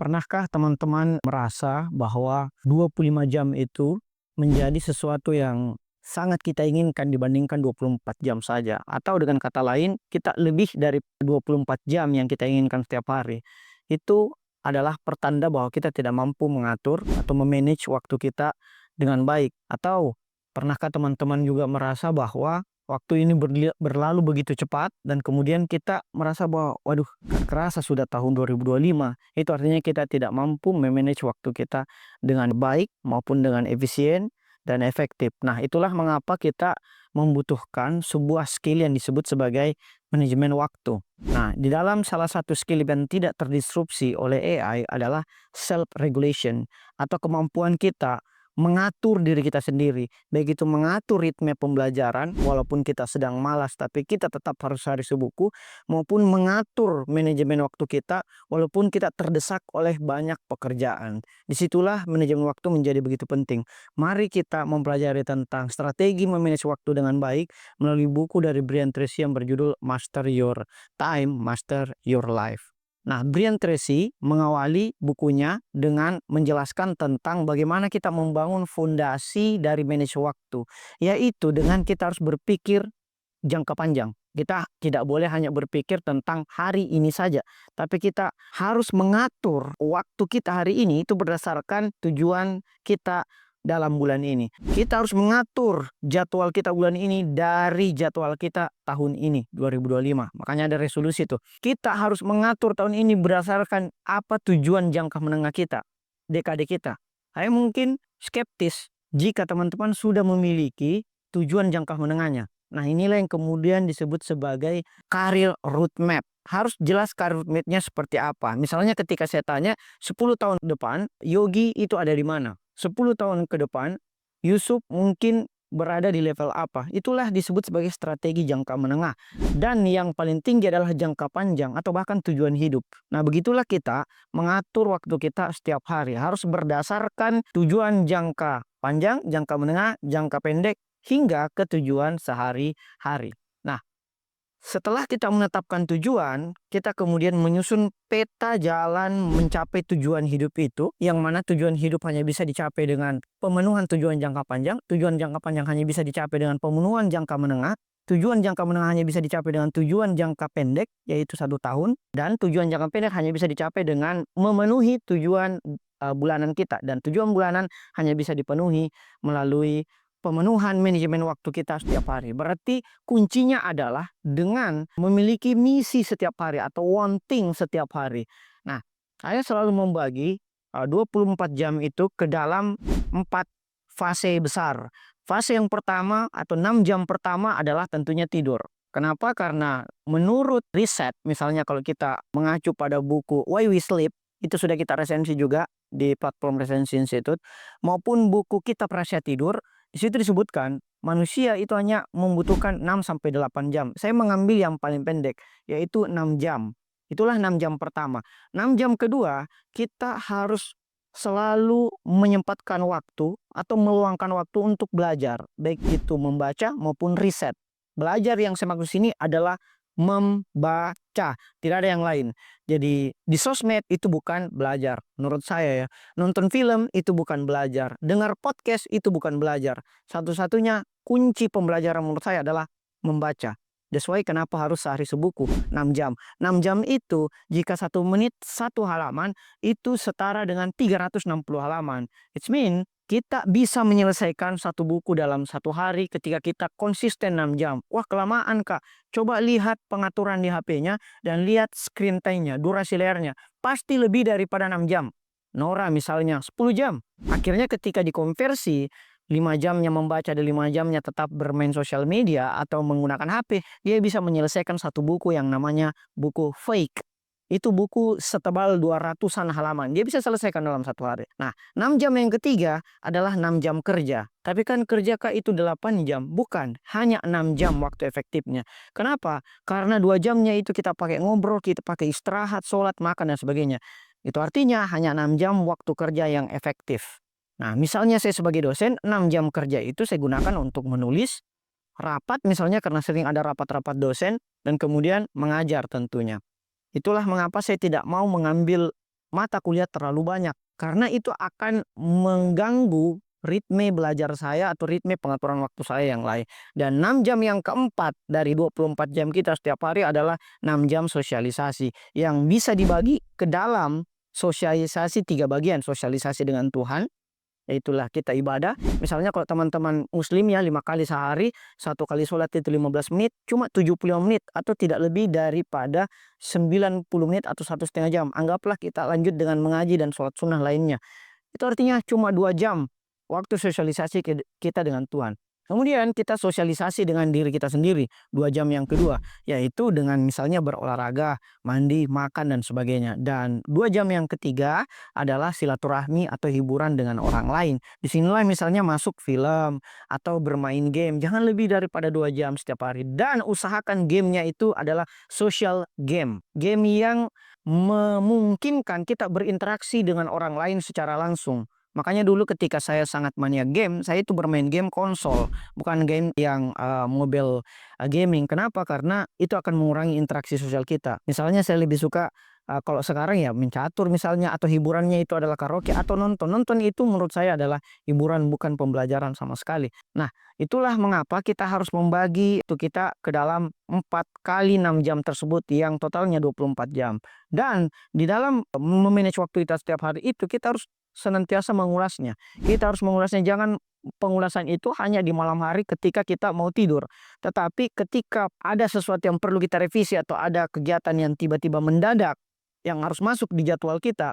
Pernahkah teman-teman merasa bahwa 25 jam itu menjadi sesuatu yang sangat kita inginkan dibandingkan 24 jam saja? Atau dengan kata lain, kita lebih dari 24 jam yang kita inginkan setiap hari. Itu adalah pertanda bahwa kita tidak mampu mengatur atau memanage waktu kita dengan baik. Atau pernahkah teman-teman juga merasa bahwa waktu ini berlalu begitu cepat dan kemudian kita merasa bahwa waduh, gak kerasa sudah tahun 2025. Itu artinya kita tidak mampu memanage waktu kita dengan baik maupun dengan efisien dan efektif. Nah, itulah mengapa kita membutuhkan sebuah skill yang disebut sebagai manajemen waktu. Nah, di dalam salah satu skill yang tidak terdisrupsi oleh AI adalah self regulation atau kemampuan kita mengatur diri kita sendiri, baik itu mengatur ritme pembelajaran walaupun kita sedang malas tapi kita tetap harus hari sebuku, maupun mengatur manajemen waktu kita walaupun kita terdesak oleh banyak pekerjaan. Disitulah manajemen waktu menjadi begitu penting. Mari kita mempelajari tentang strategi memanage waktu dengan baik melalui buku dari Brian Tracy yang berjudul Master Your Time, Master Your Life. Nah, Brian Tracy mengawali bukunya dengan menjelaskan tentang bagaimana kita membangun fondasi dari manage waktu, yaitu dengan kita harus berpikir jangka panjang. Kita tidak boleh hanya berpikir tentang hari ini saja, tapi kita harus mengatur waktu kita hari ini itu berdasarkan tujuan kita dalam bulan ini. Kita harus mengatur jadwal kita bulan ini dari jadwal kita tahun ini 2025. Makanya ada resolusi tuh. Kita harus mengatur tahun ini berdasarkan apa tujuan jangka menengah kita, dekade kita. Saya mungkin skeptis jika teman-teman sudah memiliki tujuan jangka menengahnya. Nah, inilah yang kemudian disebut sebagai career roadmap. Harus jelas career roadmap-nya seperti apa. Misalnya ketika saya tanya 10 tahun depan Yogi itu ada di mana? 10 tahun ke depan Yusuf mungkin berada di level apa? Itulah disebut sebagai strategi jangka menengah. Dan yang paling tinggi adalah jangka panjang atau bahkan tujuan hidup. Nah, begitulah kita mengatur waktu kita setiap hari. Harus berdasarkan tujuan jangka panjang, jangka menengah, jangka pendek, hingga ke tujuan sehari-hari. Nah, setelah kita menetapkan tujuan, kita kemudian menyusun peta jalan mencapai tujuan hidup itu, yang mana tujuan hidup hanya bisa dicapai dengan pemenuhan tujuan jangka panjang, tujuan jangka panjang hanya bisa dicapai dengan pemenuhan jangka menengah, tujuan jangka menengah hanya bisa dicapai dengan tujuan jangka pendek, yaitu 1 tahun, dan tujuan jangka pendek hanya bisa dicapai dengan memenuhi tujuan bulanan kita, dan tujuan bulanan hanya bisa dipenuhi melalui pemenuhan manajemen waktu kita setiap hari. Berarti kuncinya adalah dengan memiliki misi setiap hari atau wanting setiap hari. Nah, saya selalu membagi 24 jam itu ke dalam 4 fase besar. Fase yang pertama atau 6 jam pertama adalah tentunya tidur. Kenapa? Karena menurut riset, misalnya kalau kita mengacu pada buku Why We Sleep, itu sudah kita resensi juga di platform Resensi Institute, maupun buku Kitab Rahasia Tidur, di situ disebutkan manusia itu hanya membutuhkan 6-8 jam. Saya mengambil yang paling pendek, yaitu 6 jam. Itulah 6 jam pertama. 6 jam kedua, kita harus selalu menyempatkan waktu atau meluangkan waktu untuk belajar, baik itu membaca maupun riset. Belajar yang saya maksud sini adalah membaca, tidak ada yang lain. Jadi di sosmed itu bukan belajar menurut saya ya. Nonton film itu bukan belajar, dengar podcast itu bukan belajar. Satu-satunya kunci pembelajaran menurut saya adalah membaca. That's why kenapa harus sehari sebuku 6 jam. 6 jam itu jika 1 menit 1 halaman itu setara dengan 360 halaman. It means kita bisa menyelesaikan 1 buku dalam 1 hari ketika kita konsisten 6 jam. Wah, kelamaan Kak. Coba lihat pengaturan di HP-nya dan lihat screen time-nya, durasi layarnya. Pasti lebih daripada 6 jam. Nora misalnya 10 jam. Akhirnya ketika dikonversi 5 jamnya membaca dan 5 jamnya tetap bermain sosial media atau menggunakan HP, dia bisa menyelesaikan 1 buku yang namanya buku Fake. Itu buku setebal 200-an halaman. Dia bisa selesaikan dalam 1 hari. Nah, 6 jam yang ketiga adalah 6 jam kerja. Tapi kan kerja Kak itu 8 jam. Bukan, hanya 6 jam waktu efektifnya. Kenapa? Karena 2 jamnya itu kita pakai ngobrol, kita pakai istirahat, sholat, makan, dan sebagainya. Itu artinya hanya 6 jam waktu kerja yang efektif. Nah, misalnya saya sebagai dosen, 6 jam kerja itu saya gunakan untuk menulis, rapat misalnya karena sering ada rapat-rapat dosen, dan kemudian mengajar tentunya. Itulah mengapa saya tidak mau mengambil mata kuliah terlalu banyak. Karena itu akan mengganggu ritme belajar saya atau ritme pengaturan waktu saya yang lain. Dan 6 jam yang keempat dari 24 jam kita setiap hari adalah 6 jam sosialisasi yang bisa dibagi ke dalam sosialisasi 3 bagian. Sosialisasi dengan Tuhan, itulah kita ibadah. Misalnya kalau teman-teman muslim ya 5 kali sehari, 1 kali sholat itu 15 menit, cuma 75 menit atau tidak lebih daripada 90 menit atau 1,5 jam. Anggaplah kita lanjut dengan mengaji dan sholat sunnah lainnya. Itu artinya cuma 2 jam waktu sosialisasi kita dengan Tuhan. Kemudian kita sosialisasi dengan diri kita sendiri 2 jam yang kedua, yaitu dengan misalnya berolahraga, mandi, makan dan sebagainya. Dan 2 jam yang ketiga adalah silaturahmi atau hiburan dengan orang lain. Disinilah misalnya masuk film atau bermain game. Jangan lebih daripada 2 jam setiap hari. Dan usahakan gamenya itu adalah social game. Game yang memungkinkan kita berinteraksi dengan orang lain secara langsung. Makanya dulu ketika saya sangat mania game, saya itu bermain game konsol, bukan game yang mobile gaming. Kenapa? Karena itu akan mengurangi interaksi sosial kita. Misalnya saya lebih suka kalau sekarang ya mencatur misalnya, atau hiburannya itu adalah karaoke atau nonton. Nonton itu menurut saya adalah hiburan, bukan pembelajaran sama sekali. Nah, itulah mengapa kita harus membagi itu kita ke dalam 4 kali 6 jam tersebut yang totalnya 24 jam. Dan di dalam memanage waktu kita setiap hari itu kita harus senantiasa mengulasnya. Kita harus mengulasnya, jangan pengulasan itu hanya di malam hari ketika kita mau tidur. Tetapi ketika ada sesuatu yang perlu kita revisi atau ada kegiatan yang tiba-tiba mendadak yang harus masuk di jadwal kita,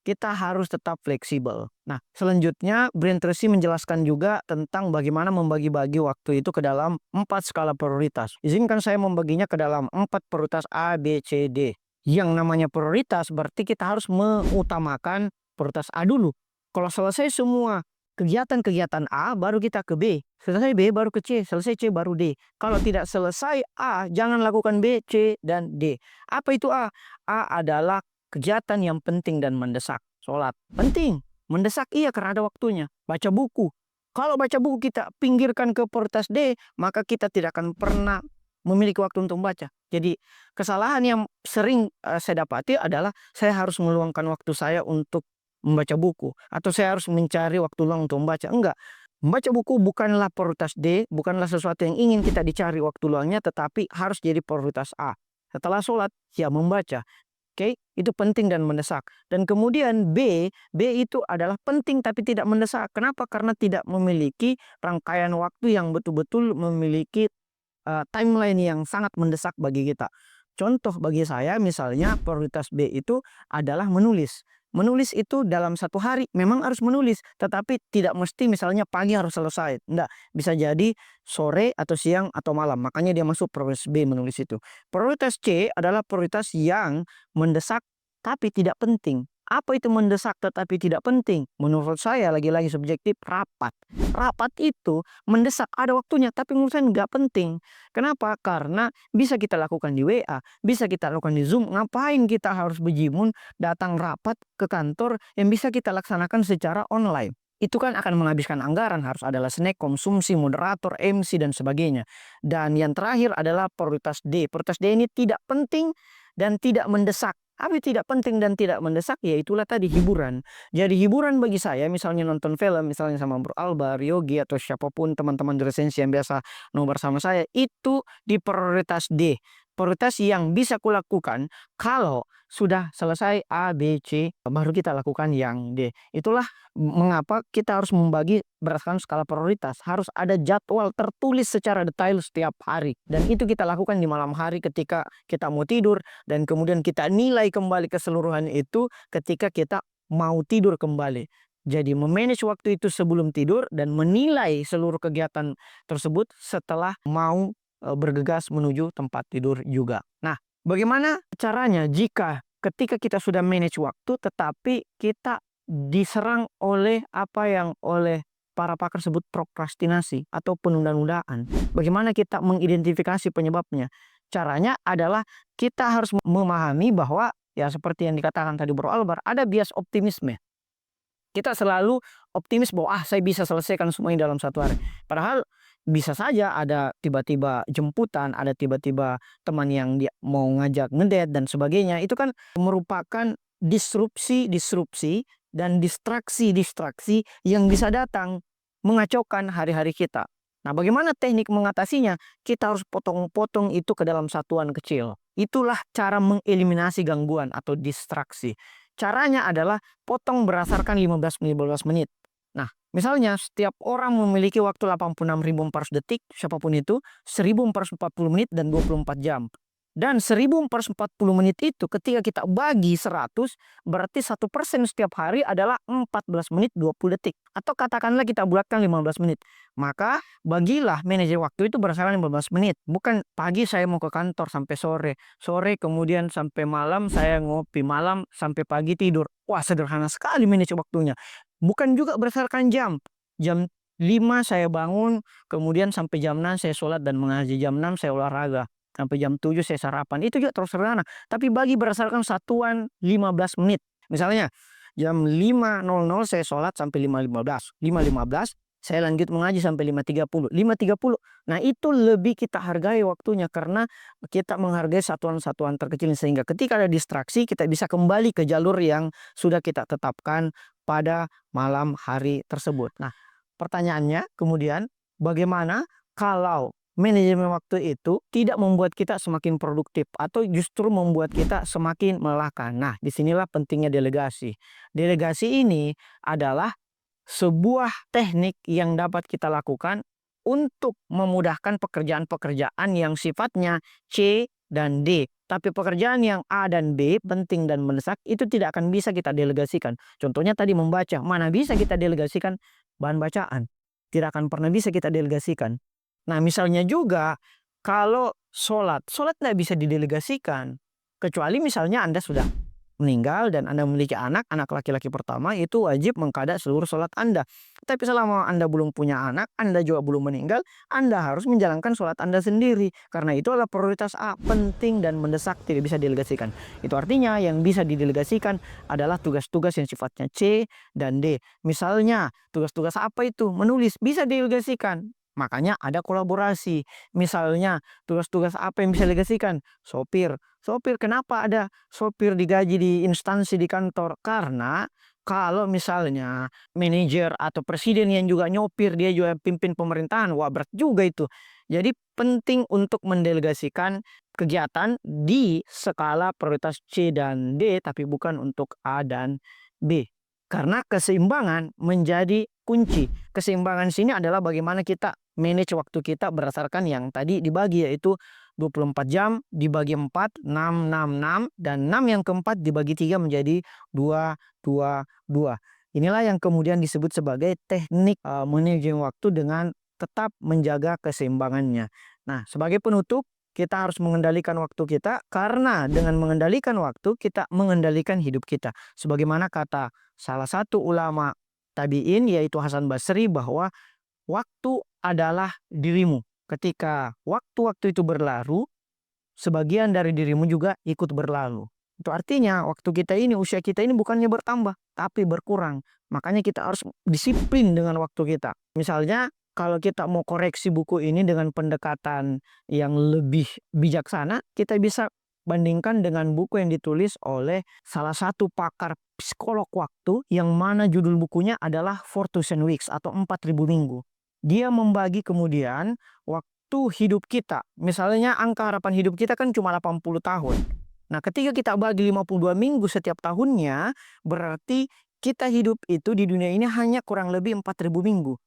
kita harus tetap fleksibel. Nah, selanjutnya Brian Tracy menjelaskan juga tentang bagaimana membagi-bagi waktu itu ke dalam 4 skala prioritas. Izinkan saya membaginya ke dalam 4 prioritas A, B, C, D. Yang namanya prioritas berarti kita harus mengutamakan prioritas A dulu. Kalau selesai semua kegiatan-kegiatan A, baru kita ke B. Selesai B, baru ke C. Selesai C, baru D. Kalau tidak selesai A, jangan lakukan B, C, dan D. Apa itu A? A adalah kegiatan yang penting dan mendesak. Sholat. Penting. Mendesak iya karena ada waktunya. Baca buku. Kalau baca buku kita pinggirkan ke prioritas D, maka kita tidak akan pernah memiliki waktu untuk membaca. Jadi kesalahan yang sering saya dapati adalah saya harus meluangkan waktu saya untuk membaca buku, atau saya harus mencari waktu luang untuk membaca. Enggak. Membaca buku bukanlah prioritas D, bukanlah sesuatu yang ingin kita dicari waktu luangnya, tetapi harus jadi prioritas A. Setelah sholat, ya membaca. Oke, itu penting dan mendesak. Dan kemudian B itu adalah penting tapi tidak mendesak. Kenapa? Karena tidak memiliki rangkaian waktu yang betul-betul memiliki timeline yang sangat mendesak bagi kita. Contoh bagi saya misalnya prioritas B itu adalah menulis. Menulis itu dalam 1 hari memang harus menulis, tetapi tidak mesti misalnya pagi harus selesai. Enggak, bisa jadi sore atau siang atau malam. Makanya dia masuk prioritas B, menulis itu. Prioritas C adalah prioritas yang mendesak tapi tidak penting. Apa itu mendesak tetapi tidak penting? Menurut saya lagi-lagi subjektif, rapat. Rapat itu mendesak, ada waktunya, tapi menurut saya nggak penting. Kenapa? Karena bisa kita lakukan di WA, bisa kita lakukan di Zoom. Ngapain kita harus berjimun datang rapat ke kantor yang bisa kita laksanakan secara online? Itu kan akan menghabiskan anggaran, harus adalah snack, konsumsi, moderator, MC, dan sebagainya. Dan yang terakhir adalah prioritas D. Prioritas D ini tidak penting dan tidak mendesak. Tapi tidak penting dan tidak mendesak, ya itulah tadi hiburan. Jadi hiburan bagi saya misalnya nonton film, misalnya sama Bro Albar, Yogi, atau siapapun teman-teman di resensi yang biasa nobar sama saya, itu di prioritas D. Prioritas yang bisa kulakukan kalau sudah selesai A, B, C, baru kita lakukan yang D. Itulah mengapa kita harus membagi berdasarkan skala prioritas. Harus ada jadwal tertulis secara detail setiap hari. Dan itu kita lakukan di malam hari ketika kita mau tidur. Dan kemudian kita nilai kembali keseluruhan itu ketika kita mau tidur kembali. Jadi memanage waktu itu sebelum tidur dan menilai seluruh kegiatan tersebut setelah mau bergegas menuju tempat tidur juga. Nah, bagaimana caranya jika ketika kita sudah manage waktu tetapi kita diserang oleh apa yang oleh para pakar sebut prokrastinasi atau penunda-nundaan? Bagaimana kita mengidentifikasi penyebabnya? Caranya adalah kita harus memahami bahwa ya seperti yang dikatakan tadi Bro Albar, ada bias optimisme. Kita selalu optimis bahwa saya bisa selesaikan semuanya dalam 1 hari. Padahal bisa saja ada tiba-tiba jemputan, ada tiba-tiba teman yang dia mau ngajak ngedate dan sebagainya. Itu kan merupakan disrupsi-disrupsi dan distraksi-distraksi yang bisa datang mengacaukan hari-hari kita. Nah, bagaimana teknik mengatasinya? Kita harus potong-potong itu ke dalam satuan kecil. Itulah cara mengeliminasi gangguan atau distraksi. Caranya adalah potong berdasarkan 15 menit. Nah, misalnya setiap orang memiliki waktu 86.400 detik, siapapun itu, 1.440 menit dan 24 jam. Dan 1.440 menit itu ketika kita bagi 100, berarti 1% setiap hari adalah 14 menit 20 detik. Atau katakanlah kita bulatkan 15 menit. Maka bagilah manajer waktu itu berdasarkan 15 menit. Bukan pagi saya mau ke kantor sampai sore. Sore kemudian sampai malam saya ngopi. Malam sampai pagi tidur. Wah, sederhana sekali manajer waktunya. Bukan juga berdasarkan jam. Jam 5 saya bangun, kemudian sampai jam 6 saya sholat dan mengaji. Jam 6 saya olahraga. Sampai jam 7 saya sarapan. Itu juga terus sederhana. Tapi bagi berdasarkan satuan 15 menit. Misalnya jam 5.00 saya sholat sampai 5.15. 5.15 saya lanjut mengaji sampai 5.30. 5.30. Nah, itu lebih kita hargai waktunya karena kita menghargai satuan-satuan terkecil, sehingga ketika ada distraksi kita bisa kembali ke jalur yang sudah kita tetapkan pada malam hari tersebut. Nah, pertanyaannya kemudian, bagaimana kalau manajemen waktu itu tidak membuat kita semakin produktif atau justru membuat kita semakin melelahkan? Nah, disinilah pentingnya delegasi. Delegasi ini adalah sebuah teknik yang dapat kita lakukan untuk memudahkan pekerjaan-pekerjaan yang sifatnya C dan D. Tapi pekerjaan yang A dan B, penting dan mendesak, itu tidak akan bisa kita delegasikan. Contohnya tadi membaca, mana bisa kita delegasikan bahan bacaan? Tidak akan pernah bisa kita delegasikan. Nah, misalnya juga kalau sholat tidak bisa didelegasikan. Kecuali misalnya Anda sudah meninggal dan Anda memiliki anak laki-laki pertama, itu wajib mengqada seluruh sholat Anda. Tapi selama Anda belum punya anak, Anda juga belum meninggal, Anda harus menjalankan sholat Anda sendiri. Karena itu adalah prioritas A, penting dan mendesak, tidak bisa didelegasikan. Itu artinya yang bisa didelegasikan adalah tugas-tugas yang sifatnya C dan D. Misalnya, tugas-tugas apa itu? Menulis, bisa didelegasikan. Makanya ada kolaborasi. Misalnya, tugas-tugas apa yang bisa didelegasikan? Sopir. Sopir, kenapa ada sopir digaji di instansi di kantor? Karena kalau misalnya manajer atau presiden yang juga nyopir, dia juga pimpin pemerintahan, wah berat juga itu. Jadi penting untuk mendelegasikan kegiatan di skala prioritas C dan D, tapi bukan untuk A dan B. Karena keseimbangan menjadi kunci. Keseimbangan sini adalah bagaimana kita manage waktu kita berdasarkan yang tadi dibagi, yaitu 24 jam dibagi 4, 6, 6, 6, dan 6 yang keempat dibagi 3 menjadi 2, 2, 2. Inilah yang kemudian disebut sebagai teknik manajemen waktu dengan tetap menjaga keseimbangannya. Nah, sebagai penutup, kita harus mengendalikan waktu kita, karena dengan mengendalikan waktu kita mengendalikan hidup kita. Sebagaimana kata salah satu ulama tabi'in, yaitu Hasan Basri, bahwa waktu adalah dirimu. Ketika waktu-waktu itu berlalu, sebagian dari dirimu juga ikut berlalu. Itu artinya waktu kita ini, usia kita ini bukannya bertambah, tapi berkurang. Makanya kita harus disiplin dengan waktu kita. Misalnya, kalau kita mau koreksi buku ini dengan pendekatan yang lebih bijaksana, kita bisa bandingkan dengan buku yang ditulis oleh salah satu pakar psikolog waktu, yang mana judul bukunya adalah 4,000 Weeks atau 4.000 minggu. Dia membagi kemudian waktu hidup kita. Misalnya angka harapan hidup kita kan cuma 80 tahun. Nah, ketika kita bagi 52 minggu setiap tahunnya, berarti kita hidup itu di dunia ini hanya kurang lebih 4.000 minggu.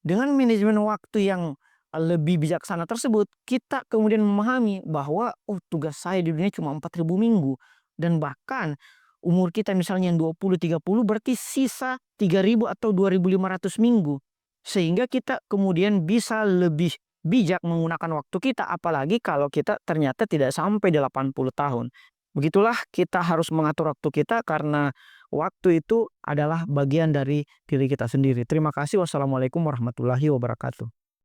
Dengan manajemen waktu yang lebih bijaksana tersebut, kita kemudian memahami bahwa tugas saya di dunia cuma 4.000 minggu. Dan bahkan umur kita misalnya yang 20-30, berarti sisa 3.000 atau 2.500 minggu. Sehingga kita kemudian bisa lebih bijak menggunakan waktu kita, apalagi kalau kita ternyata tidak sampai 80 tahun. Begitulah kita harus mengatur waktu kita, karena waktu itu adalah bagian dari diri kita sendiri. Terima kasih. Wassalamualaikum warahmatullahi wabarakatuh.